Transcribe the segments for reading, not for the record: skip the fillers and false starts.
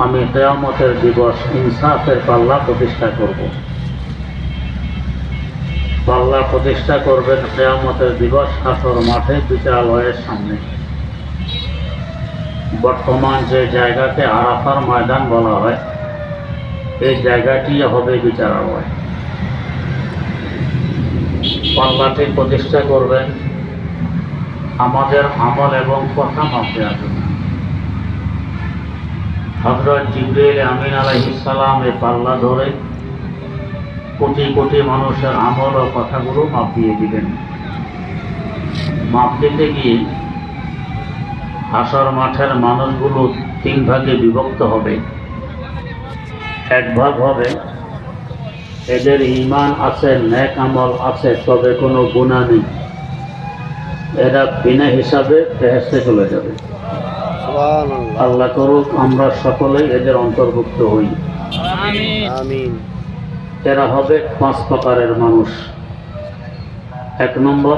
আমি কিয়ামতের দিবস ইনসাফের পাল্লা প্রতিষ্ঠা করব। পাল্লা প্রতিষ্ঠা করবেন কিয়ামতের দিবস হাসর মাঠে বিচারালয়ের সামনে। বর্তমান যে জায়গাকে আরাফার ময়দান বলা হয়, এই জায়গাটি হবে বিচারালয়। পাল্লাটি প্রতিষ্ঠা করবেন আমাদের আমল এবং কথা মাপ দেওয়ার জন্য। হযরত জিবরাইল আমিন আলাইহিস সালাম এই পাল্লা ধরে কোটি কোটি মানুষের আমল ও কথাগুলো মাপ দিয়ে দিবেন। মাপ দিতে গিয়ে হাসর মাঠের মানুষগুলো তিন ভাগে বিভক্ত হবে। এক ভাগ হবে এদের ঈমান আছে, নেক আমল আছে, তবে কোনো গুনাহ নেই, এরা বিনা হিসাবে বেহেশতে চলে যাবে। আল্লাহ করুক আমরা সকলেই এদের অন্তর্ভুক্ত হই, আমিন। এরা হবে পাঁচ প্রকারের মানুষ। এক নম্বর,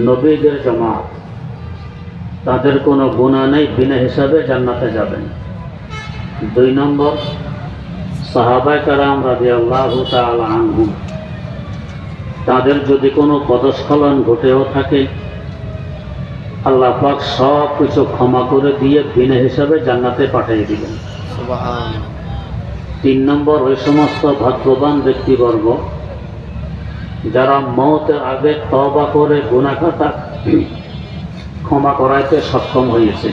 নবীদের জামাত, তাদের কোনো গুনাহ নেই, বিনা হিসাবে জান্নাতে যাবেন। দুই নম্বর, সাহাবায়ে কেরাম রাদিয়াল্লাহু তাআলা আনহুম, তাদের যদি কোনো পদস্খলন ঘটেও থাকে আল্লাহ পাক সব কিছু ক্ষমা করে দিয়ে বিনা হিসাবে জান্নাতে পাঠিয়ে দিবেন। সুবহানাল্লাহ। তিন নম্বর, ওই সমস্ত ভাগ্যবান ব্যক্তিবর্গ যারা মওতের আগে তওবা করে গুনাহ খাতা ক্ষমা করাইতে সক্ষম হয়েছে,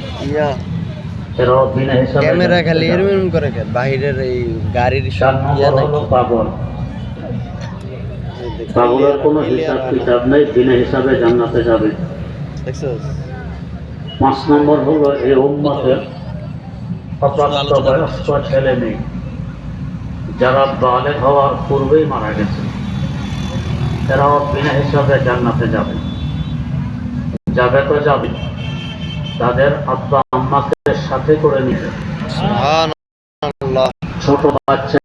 এরাও বিনা হিসাবে। ক্যামেরা খালি এরকম করে কেন বাইরের এই গাড়ির পাগল, পাগলের কোনো হিসাব কিতাব নেই, বিনা হিসাবে জান্নাতে যাবে। পাঁচ নম্বর হলো এই উম্মতের অপ্রাপ্তবয়স্ক ছেলে মেয়ে যারা বালেগ হওয়ার পূর্বেই মারা গেছে, এরাও বিনা হিসাবে জান্নাতে যাবে। যাবে তো যাবে, তাদের আব্বা আম্মাকে সাথে করে নিবে। সুবহানাল্লাহ। ছোট বাচ্চা